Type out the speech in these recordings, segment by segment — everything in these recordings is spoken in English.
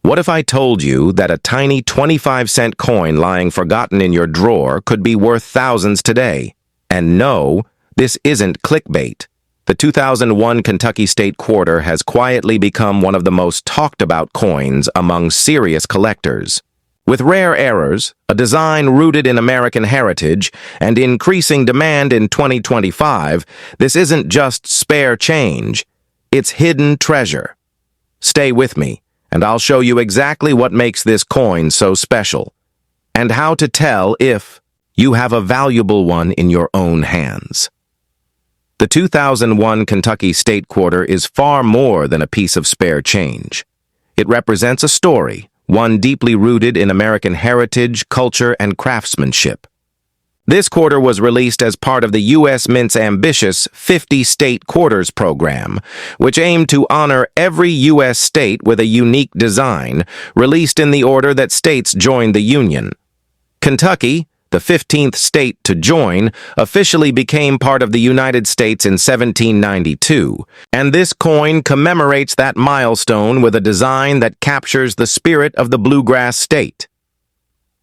What if I told you that a tiny 25-cent coin lying forgotten in your drawer could be worth thousands today? And no, this isn't clickbait. The 2001 Kentucky State Quarter has quietly become one of the most talked-about coins among serious collectors. With rare errors, a design rooted in American heritage, and increasing demand in 2025, this isn't just spare change, it's hidden treasure. Stay with me, and I'll show you exactly what makes this coin so special, and how to tell if you have a valuable one in your own hands. The 2001 Kentucky State Quarter is far more than a piece of spare change. It represents a story, one deeply rooted in American heritage, culture, and craftsmanship. This quarter was released as part of the U.S. Mint's ambitious 50 State Quarters program, which aimed to honor every U.S. state with a unique design, released in the order that states joined the Union. Kentucky, the 15th state to join, officially became part of the United States in 1792, and this coin commemorates that milestone with a design that captures the spirit of the bluegrass state.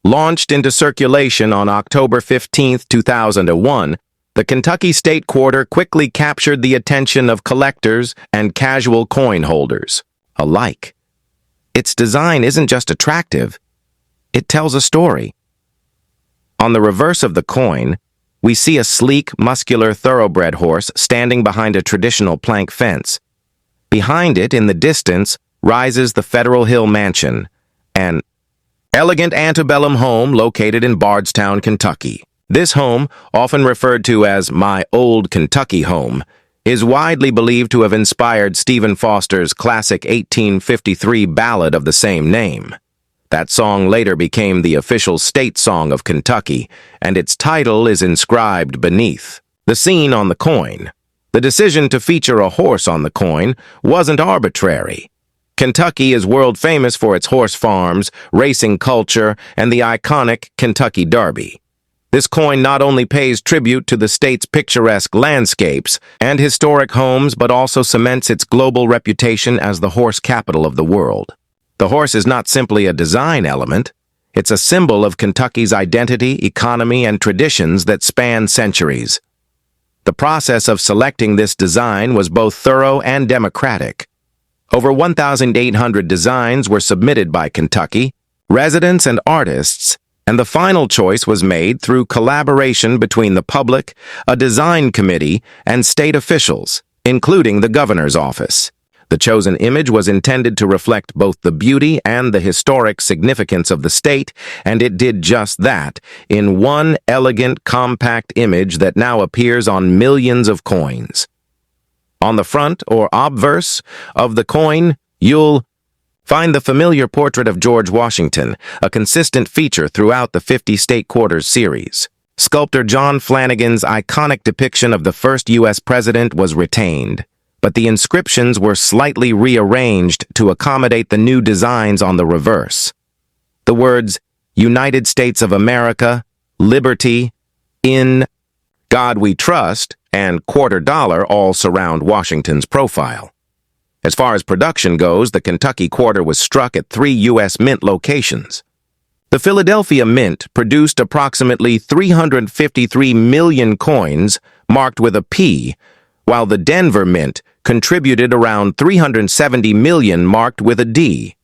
Launched into circulation on October 15, 2001, the Kentucky State Quarter quickly captured the attention of collectors and casual coin holders alike. Its design isn't just attractive, it tells a story. On the reverse of the coin, we see a sleek, muscular thoroughbred horse standing behind a traditional plank fence. Behind it, in the distance, rises the Federal Hill Mansion, an elegant antebellum home located in Bardstown, Kentucky. This home, often referred to as my old Kentucky home, is widely believed to have inspired Stephen Foster's classic 1853 ballad of the same name. That song later became the official state song of Kentucky, and its title is inscribed beneath. The scene on the coin. The decision to feature a horse on the coin wasn't arbitrary. Kentucky is world famous for its horse farms, racing culture, and the iconic Kentucky Derby. This coin not only pays tribute to the state's picturesque landscapes and historic homes, but also cements its global reputation as the horse capital of the world. The horse is not simply a design element, it's a symbol of Kentucky's identity, economy, and traditions that span centuries. The process of selecting this design was both thorough and democratic. Over 1,800 designs were submitted by Kentucky, residents and artists, and the final choice was made through collaboration between the public, a design committee, and state officials, including the governor's office. The chosen image was intended to reflect both the beauty and the historic significance of the state, and it did just that, in one elegant, compact image that now appears on millions of coins. On the front, or obverse, of the coin, you'll find the familiar portrait of George Washington, a consistent feature throughout the 50 State Quarters series. Sculptor John Flanagan's iconic depiction of the first U.S. president was retained, but the inscriptions were slightly rearranged to accommodate the new designs on the reverse. The words, United States of America, Liberty, In God We Trust, and $quarter all surround Washington's profile. As far as production goes, the Kentucky Quarter was struck at 3 U.S. Mint locations. The Philadelphia Mint produced approximately 353 million coins marked with a P, while the Denver Mint contributed around 370 million marked with a D.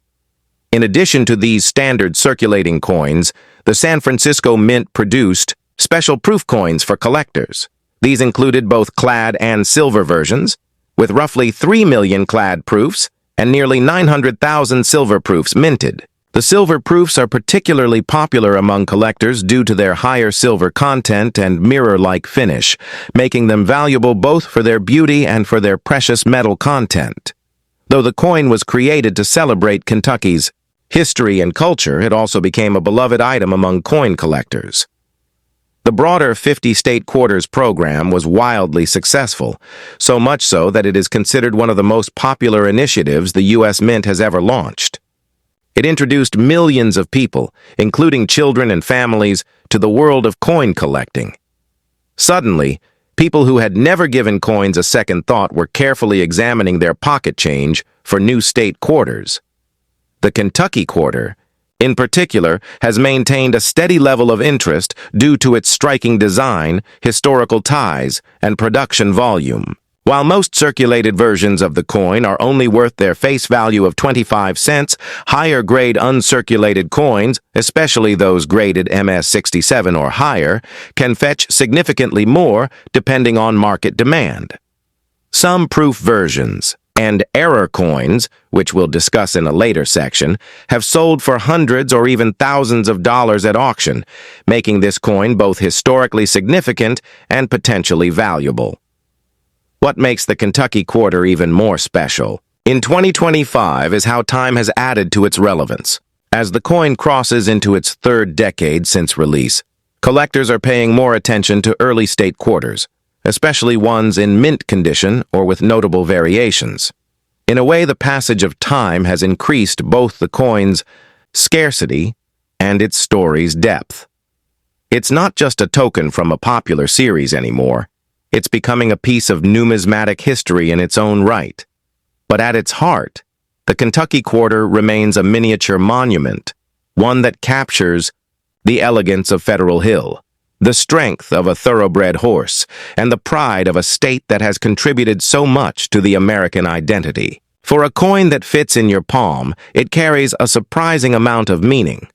In addition to these standard circulating coins, the San Francisco Mint produced special proof coins for collectors. These included both clad and silver versions, with roughly 3 million clad proofs and nearly 900,000 silver proofs minted. The silver proofs are particularly popular among collectors due to their higher silver content and mirror-like finish, making them valuable both for their beauty and for their precious metal content. Though the coin was created to celebrate Kentucky's history and culture, it also became a beloved item among coin collectors. The broader 50 State Quarters program was wildly successful, so much so that it is considered one of the most popular initiatives the U.S. Mint has ever launched. It introduced millions of people, including children and families, to the world of coin collecting. Suddenly, people who had never given coins a second thought were carefully examining their pocket change for new state quarters. The Kentucky quarter, in particular, has maintained a steady level of interest due to its striking design, historical ties, and production volume. While most circulated versions of the coin are only worth their face value of 25 cents, higher-grade uncirculated coins, especially those graded MS67 or higher, can fetch significantly more depending on market demand. Some proof versions and error coins, which we'll discuss in a later section, have sold for hundreds or even thousands of dollars at auction, making this coin both historically significant and potentially valuable. What makes the Kentucky quarter even more special in 2025 is how time has added to its relevance. As the coin crosses into its third decade since release, collectors are paying more attention to early state quarters, especially ones in mint condition or with notable variations. In a way, the passage of time has increased both the coin's scarcity and its story's depth. It's not just a token from a popular series anymore. It's becoming a piece of numismatic history in its own right. But at its heart, the Kentucky quarter remains a miniature monument, one that captures the elegance of Federal Hill, the strength of a thoroughbred horse, and the pride of a state that has contributed so much to the American identity. For a coin that fits in your palm, it carries a surprising amount of meaning.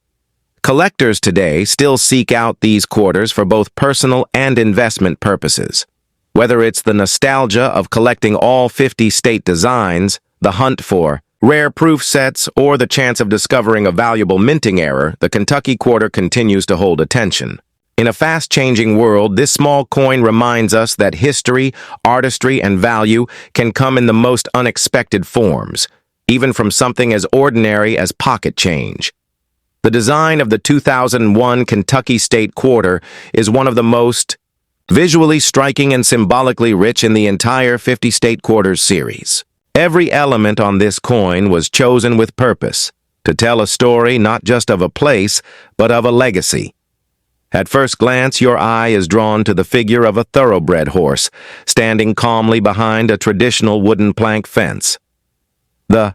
Collectors today still seek out these quarters for both personal and investment purposes. Whether it's the nostalgia of collecting all 50 state designs, the hunt for rare proof sets, or the chance of discovering a valuable minting error, the Kentucky quarter continues to hold attention. In a fast-changing world, this small coin reminds us that history, artistry, and value can come in the most unexpected forms, even from something as ordinary as pocket change. The design of the 2001 Kentucky State Quarter is one of the most visually striking and symbolically rich in the entire 50 State Quarters series. Every element on this coin was chosen with purpose, to tell a story not just of a place, but of a legacy. At first glance, your eye is drawn to the figure of a thoroughbred horse, standing calmly behind a traditional wooden plank fence. The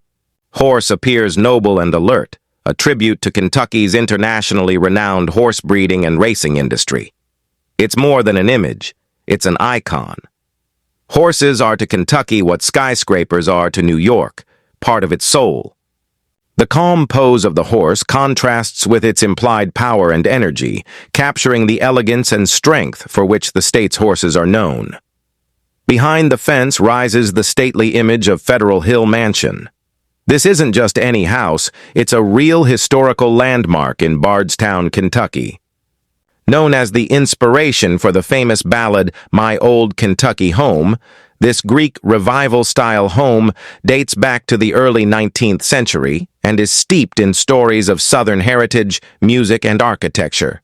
horse appears noble and alert, a tribute to Kentucky's internationally renowned horse breeding and racing industry. It's more than an image, it's an icon. Horses are to Kentucky what skyscrapers are to New York, part of its soul. The calm pose of the horse contrasts with its implied power and energy, capturing the elegance and strength for which the state's horses are known. Behind the fence rises the stately image of Federal Hill Mansion. This isn't just any house, it's a real historical landmark in Bardstown, Kentucky. Known as the inspiration for the famous ballad My Old Kentucky Home, this Greek revival-style home dates back to the early 19th century and is steeped in stories of Southern heritage, music, and architecture.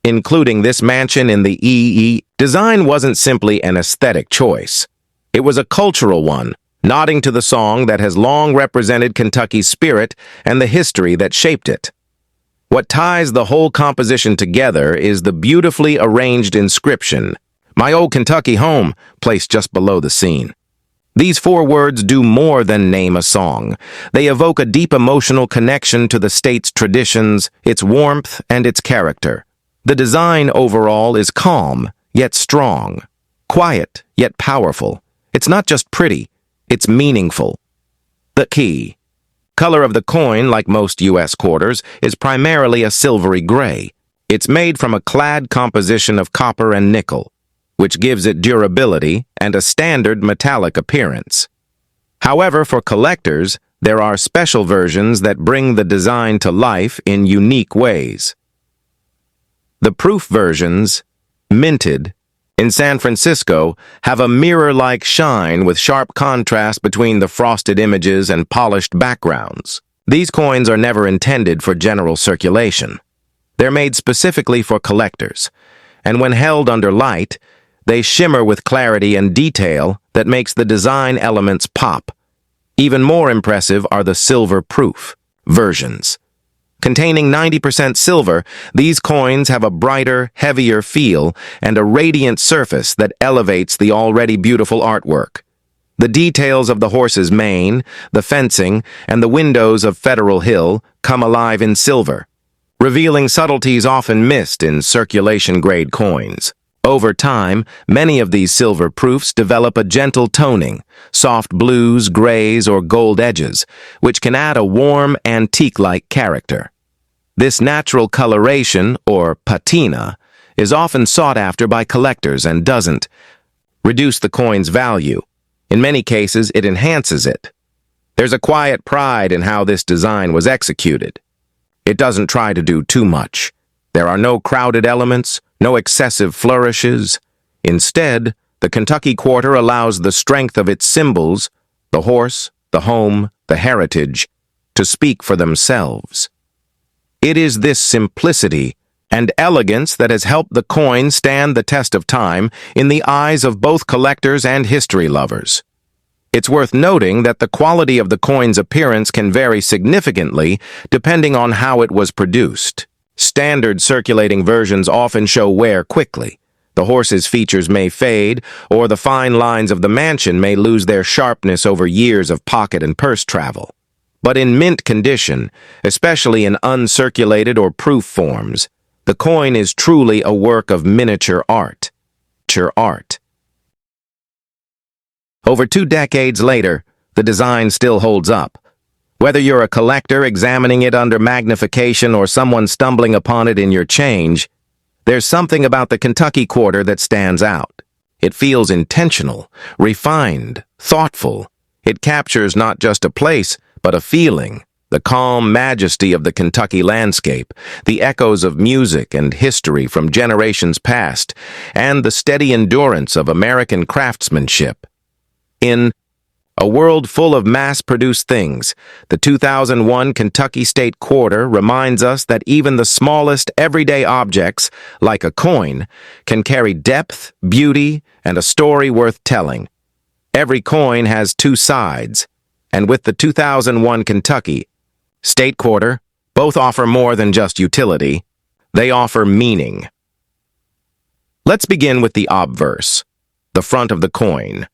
Including this mansion in the EE, design wasn't simply an aesthetic choice. It was a cultural one, nodding to the song that has long represented Kentucky's spirit and the history that shaped it. What ties the whole composition together is the beautifully arranged inscription, My Old Kentucky Home, placed just below the scene. These 4 words do more than name a song. They evoke a deep emotional connection to the state's traditions, its warmth, and its character. The design overall is calm, yet strong. Quiet, yet powerful. It's not just pretty, it's meaningful. The key. Color of the coin, like most U.S. quarters, is primarily a silvery gray. It's made from a clad composition of copper and nickel, which gives it durability and a standard metallic appearance. However, for collectors, there are special versions that bring the design to life in unique ways. The proof versions, minted, in San Francisco, have a mirror-like shine with sharp contrast between the frosted images and polished backgrounds. These coins are never intended for general circulation. They're made specifically for collectors, and when held under light, they shimmer with clarity and detail that makes the design elements pop. Even more impressive are the silver-proof versions. Containing 90% silver, these coins have a brighter, heavier feel and a radiant surface that elevates the already beautiful artwork. The details of the horse's mane, the fencing, and the windows of Federal Hill come alive in silver, revealing subtleties often missed in circulation-grade coins. Over time, many of these silver proofs develop a gentle toning, soft blues, grays, or gold edges, which can add a warm, antique-like character. This natural coloration, or patina, is often sought after by collectors and doesn't reduce the coin's value. In many cases, it enhances it. There's a quiet pride in how this design was executed. It doesn't try to do too much. There are no crowded elements, no excessive flourishes. Instead, the Kentucky Quarter allows the strength of its symbols, the horse, the home, the heritage, to speak for themselves. It is this simplicity and elegance that has helped the coin stand the test of time in the eyes of both collectors and history lovers. It's worth noting that the quality of the coin's appearance can vary significantly depending on how it was produced. Standard circulating versions often show wear quickly. The horse's features may fade, or the fine lines of the mansion may lose their sharpness over years of pocket and purse travel. But in mint condition, especially in uncirculated or proof forms, the coin is truly a work of miniature art. Over 2 decades later, the design still holds up. Whether you're a collector examining it under magnification or someone stumbling upon it in your change, there's something about the Kentucky Quarter that stands out. It feels intentional, refined, thoughtful. It captures not just a place, but a feeling. The calm majesty of the Kentucky landscape, the echoes of music and history from generations past, and the steady endurance of American craftsmanship. In a world full of mass-produced things, the 2001 Kentucky State Quarter reminds us that even the smallest everyday objects, like a coin, can carry depth, beauty, and a story worth telling. Every coin has 2 sides, and with the 2001 Kentucky State Quarter, both offer more than just utility. They offer meaning. Let's begin with the obverse, the front of the coin.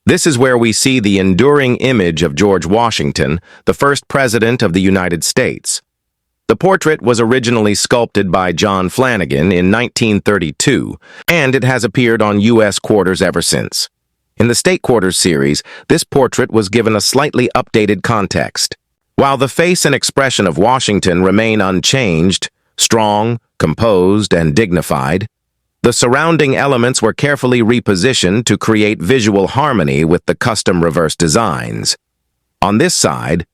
This is where we see the enduring image of George Washington, the first president of the United States. The portrait was originally sculpted by John Flanagan in 1932, and it has appeared on U.S. quarters ever since. In the State Quarters series, this portrait was given a slightly updated context. While the face and expression of Washington remain unchanged, strong, composed, and dignified, the surrounding elements were carefully repositioned to create visual harmony with the custom reverse designs. On this side,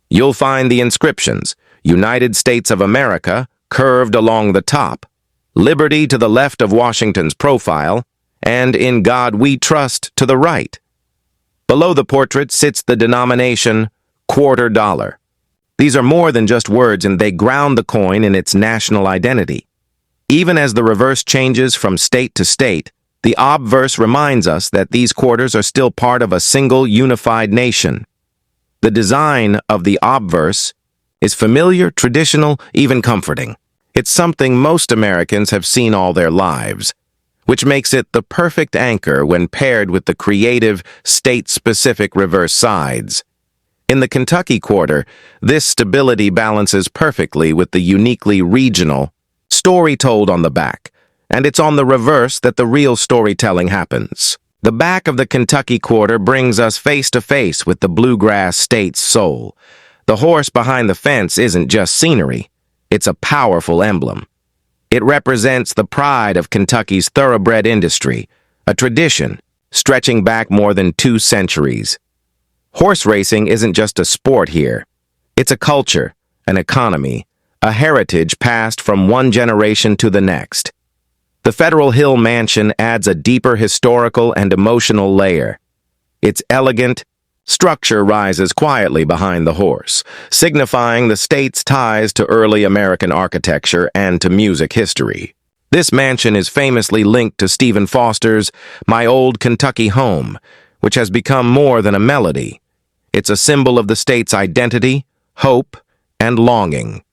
you'll find the inscriptions, United States of America, curved along the top, Liberty to the left of Washington's profile, and In God We Trust to the right. Below the portrait sits the denomination $quarter. These are more than just words, and they ground the coin in its national identity. Even as the reverse changes from state to state, the obverse reminds us that these quarters are still part of a single unified nation. The design of the obverse is familiar, traditional, even comforting. It's something most Americans have seen all their lives, which makes it the perfect anchor when paired with the creative, state-specific reverse sides. In the Kentucky Quarter, this stability balances perfectly with the uniquely regional story told on the back, and it's on the reverse that the real storytelling happens. The back of the Kentucky Quarter brings us face to face with the bluegrass state's soul. The horse behind the fence isn't just scenery, it's a powerful emblem. It represents the pride of Kentucky's thoroughbred industry, a tradition stretching back more than 2 centuries. Horse racing isn't just a sport here. It's a culture, an economy, a heritage passed from one generation to the next. The Federal Hill Mansion adds a deeper historical and emotional layer. Its elegant structure rises quietly behind the horse, signifying the state's ties to early American architecture and to music history. This mansion is famously linked to Stephen Foster's My Old Kentucky Home, which has become more than a melody. It's a symbol of the state's identity, hope, and longing.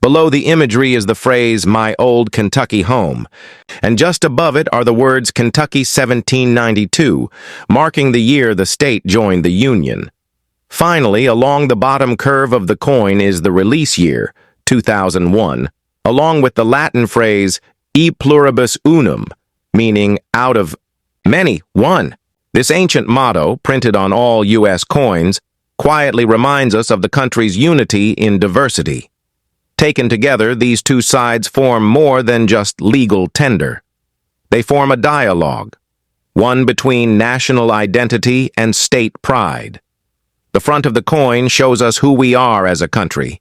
Below the imagery is the phrase, "My old Kentucky home," and just above it are the words Kentucky 1792, marking the year the state joined the Union. Finally, along the bottom curve of the coin is the release year, 2001, along with the Latin phrase, "E pluribus unum," meaning out of many, one. This ancient motto, printed on all U.S. coins, quietly reminds us of the country's unity in diversity. Taken together, these two sides form more than just legal tender. They form a dialogue, one between national identity and state pride. The front of the coin shows us who we are as a country.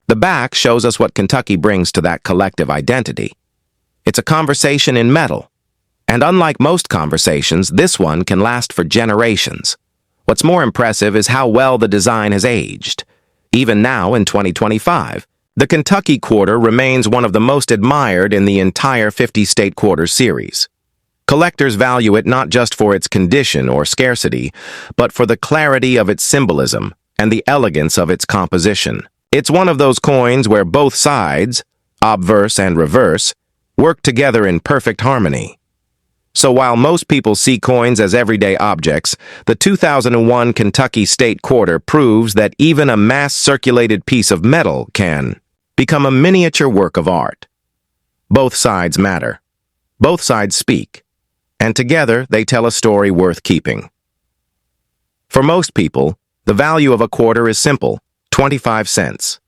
The back shows us what Kentucky brings to that collective identity. It's a conversation in metal. And unlike most conversations, this one can last for generations. What's more impressive is how well the design has aged. Even now, in 2025, the Kentucky Quarter remains one of the most admired in the entire 50-state quarter series. Collectors value it not just for its condition or scarcity, but for the clarity of its symbolism and the elegance of its composition. It's one of those coins where both sides, obverse and reverse, work together in perfect harmony. So while most people see coins as everyday objects, the 2001 Kentucky State Quarter proves that even a mass-circulated piece of metal can become a miniature work of art. Both sides matter. Both sides speak. And together, they tell a story worth keeping. For most people, the value of a quarter is simple, 25 cents.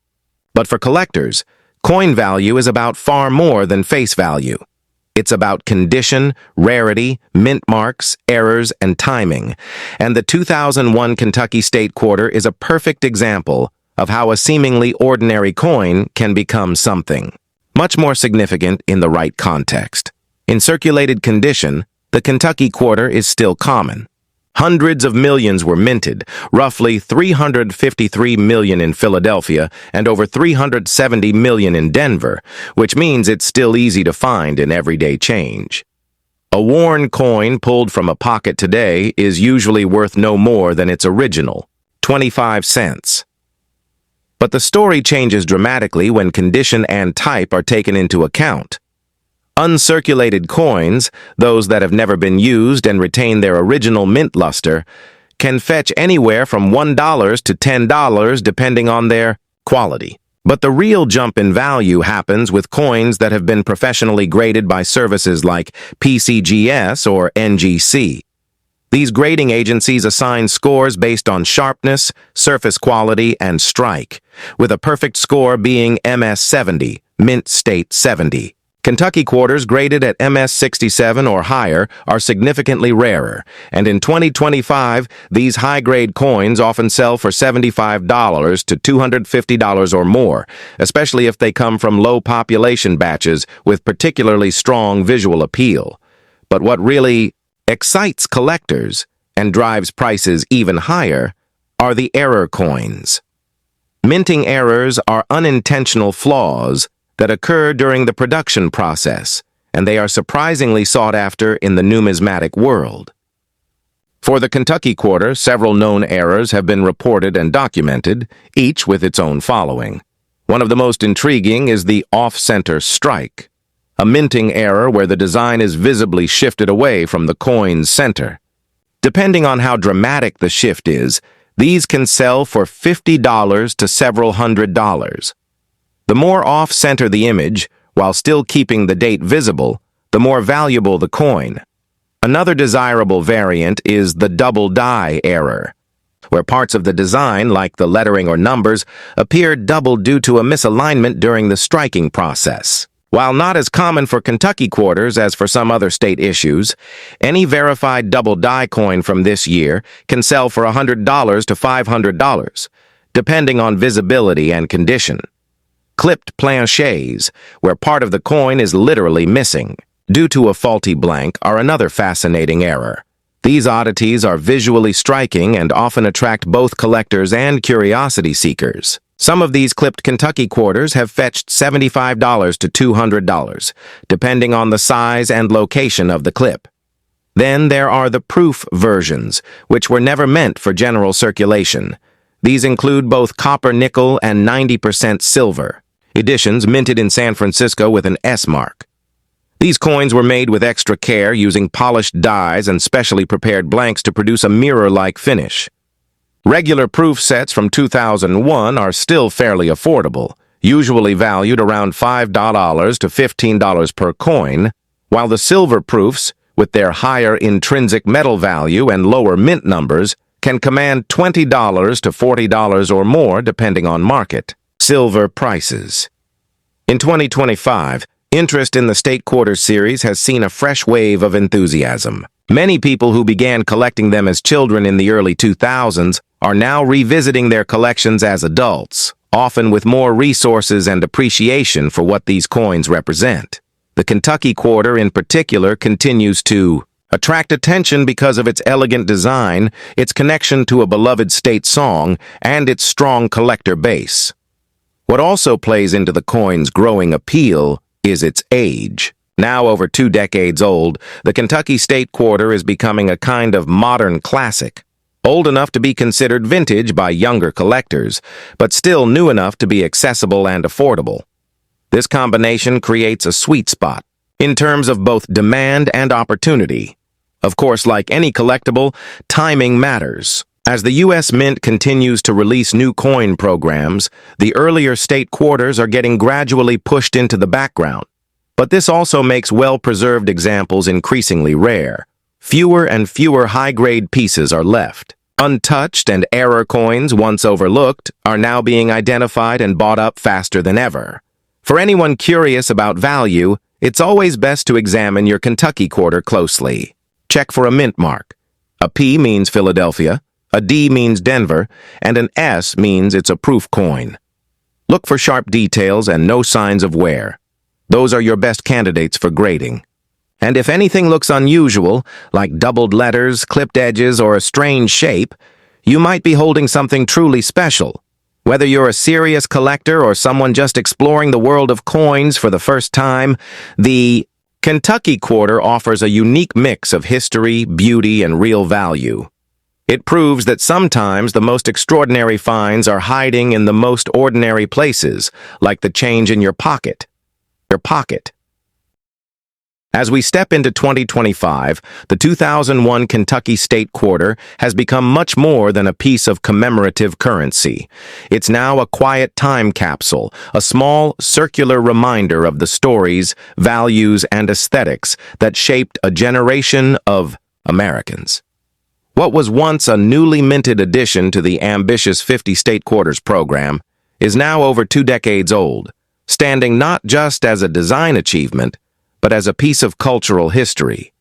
But for collectors, coin value is about far more than face value. It's about condition, rarity, mint marks, errors, and timing. And the 2001 Kentucky State Quarter is a perfect example of how a seemingly ordinary coin can become something much more significant in the right context. In circulated condition, the Kentucky Quarter is still common. Hundreds of millions were minted, roughly 353 million in Philadelphia and over 370 million in Denver, which means it's still easy to find in everyday change. A worn coin pulled from a pocket today is usually worth no more than its original, 25 cents. But the story changes dramatically when condition and type are taken into account. Uncirculated coins, those that have never been used and retain their original mint luster, can fetch anywhere from $1 to $10 depending on their quality. But the real jump in value happens with coins that have been professionally graded by services like PCGS or NGC. These grading agencies assign scores based on sharpness, surface quality, and strike, with a perfect score being MS 70, Mint State 70. Kentucky quarters graded at MS 67 or higher are significantly rarer, and in 2025, these high-grade coins often sell for $75 to $250 or more, especially if they come from low-population batches with particularly strong visual appeal. But what really excites collectors and drives prices even higher are the error coins. Minting errors are unintentional flaws that occur during the production process, and they are surprisingly sought after in the numismatic world. For the Kentucky Quarter, several known errors have been reported and documented, each with its own following. One of the most intriguing is the off-center strike, a minting error where the design is visibly shifted away from the coin's center. Depending on how dramatic the shift is, these can sell for $50 to several $100s. The more off-center the image, while still keeping the date visible, the more valuable the coin. Another desirable variant is the double die error, where parts of the design, like the lettering or numbers, appear double due to a misalignment during the striking process. While not as common for Kentucky quarters as for some other state issues, any verified double die coin from this year can sell for $100 to $500, depending on visibility and condition. Clipped planchets, where part of the coin is literally missing, due to a faulty blank, are another fascinating error. These oddities are visually striking and often attract both collectors and curiosity seekers. Some of these clipped Kentucky quarters have fetched $75 to $200, depending on the size and location of the clip. Then there are the proof versions, which were never meant for general circulation. These include both copper nickel and 90% silver. editions minted in San Francisco with an S mark. These coins were made with extra care, using polished dies and specially prepared blanks to produce a mirror-like finish. Regular proof sets from 2001 are still fairly affordable, usually valued around $5 to $15 per coin, while the silver proofs, with their higher intrinsic metal value and lower mint numbers, can command $20 to $40 or more depending on market. Silver prices. In 2025, interest in the State Quarters series has seen a fresh wave of enthusiasm. Many people who began collecting them as children in the early 2000s are now revisiting their collections as adults, often with more resources and appreciation for what these coins represent. The Kentucky Quarter in particular continues to attract attention because of its elegant design, its connection to a beloved state song, and its strong collector base. What also plays into the coin's growing appeal is its age. Now over 2 decades old, the Kentucky State Quarter is becoming a kind of modern classic, old enough to be considered vintage by younger collectors, but still new enough to be accessible and affordable. This combination creates a sweet spot in terms of both demand and opportunity. Of course, like any collectible, timing matters. As the U.S. Mint continues to release new coin programs, the earlier state quarters are getting gradually pushed into the background. But this also makes well-preserved examples increasingly rare. Fewer and fewer high-grade pieces are left. Untouched and error coins, once overlooked, are now being identified and bought up faster than ever. For anyone curious about value, it's always best to examine your Kentucky Quarter closely. Check for a mint mark. A P means Philadelphia, a D means Denver, and an S means it's a proof coin. Look for sharp details and no signs of wear. Those are your best candidates for grading. And if anything looks unusual, like doubled letters, clipped edges, or a strange shape, you might be holding something truly special. Whether you're a serious collector or someone just exploring the world of coins for the first time, the Kentucky Quarter offers a unique mix of history, beauty, and real value. It proves that sometimes the most extraordinary finds are hiding in the most ordinary places, like the change in your pocket. As we step into 2025, the 2001 Kentucky State Quarter has become much more than a piece of commemorative currency. It's now a quiet time capsule, a small, circular reminder of the stories, values, and aesthetics that shaped a generation of Americans. What was once a newly minted addition to the ambitious 50 State Quarters program is now over 2 decades old, standing not just as a design achievement, but as a piece of cultural history.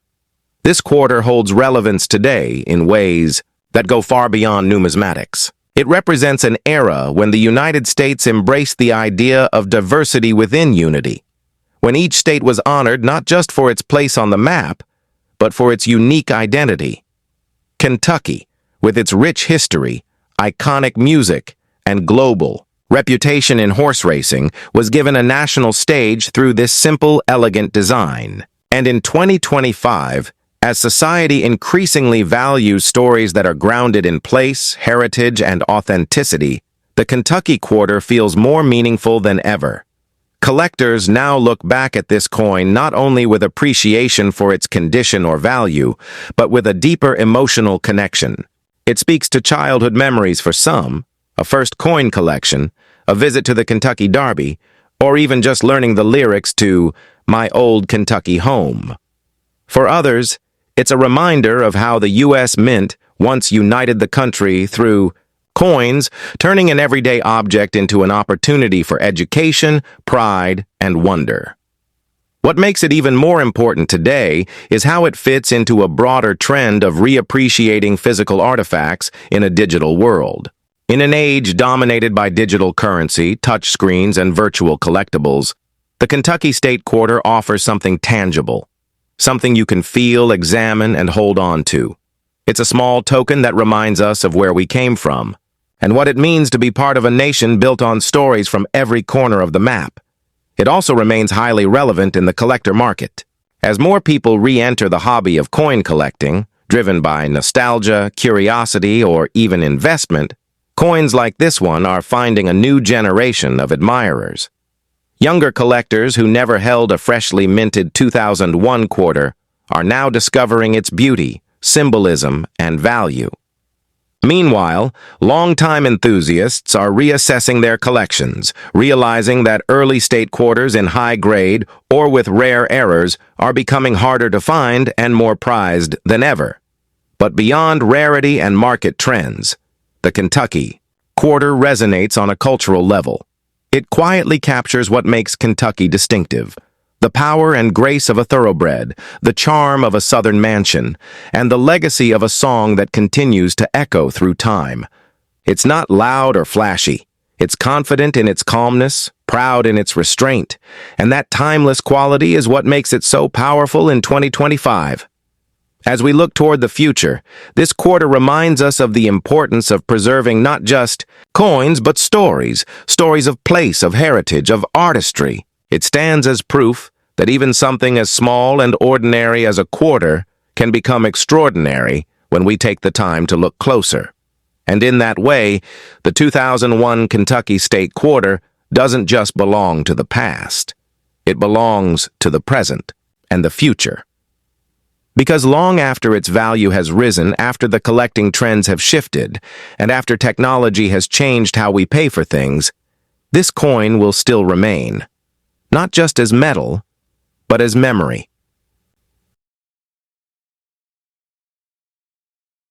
This quarter holds relevance today in ways that go far beyond numismatics. It represents an era when the United States embraced the idea of diversity within unity, when each state was honored not just for its place on the map, but for its unique identity. Kentucky, with its rich history, iconic music, and global reputation in horse racing, was given a national stage through this simple, elegant design. And in 2025, as society increasingly values stories that are grounded in place, heritage, and authenticity, the Kentucky Quarter feels more meaningful than ever. Collectors now look back at this coin not only with appreciation for its condition or value, but with a deeper emotional connection. It speaks to childhood memories for some, a first coin collection, a visit to the Kentucky Derby, or even just learning the lyrics to My Old Kentucky Home. For others, it's a reminder of how the U.S. Mint once united the country through coins, turning an everyday object into an opportunity for education, pride, and wonder. What makes it even more important today is how it fits into a broader trend of reappreciating physical artifacts in a digital world. In an age dominated by digital currency, touchscreens, and virtual collectibles, the Kentucky State Quarter offers something tangible, something you can feel, examine, and hold on to. It's a small token that reminds us of where we came from, and what it means to be part of a nation built on stories from every corner of the map. It also remains highly relevant in the collector market. As more people re-enter the hobby of coin collecting, driven by nostalgia, curiosity, or even investment, coins like this one are finding a new generation of admirers. Younger collectors who never held a freshly minted 2001 quarter are now discovering its beauty, symbolism, and value. Meanwhile, longtime enthusiasts are reassessing their collections, realizing that early state quarters in high grade or with rare errors are becoming harder to find and more prized than ever. But beyond rarity and market trends, the Kentucky quarter resonates on a cultural level. It quietly captures what makes Kentucky distinctive: the power and grace of a thoroughbred, the charm of a Southern mansion, and the legacy of a song that continues to echo through time. It's not loud or flashy. It's confident in its calmness, proud in its restraint, and that timeless quality is what makes it so powerful in 2025. As we look toward the future, this quarter reminds us of the importance of preserving not just coins, but stories of place, of heritage, of artistry. It stands as proof that even something as small and ordinary as a quarter can become extraordinary when we take the time to look closer. And in that way, the 2001 Kentucky State Quarter doesn't just belong to the past. It belongs to the present and the future. Because long after its value has risen, after the collecting trends have shifted, and after technology has changed how we pay for things, this coin will still remain. Not just as metal, but as memory.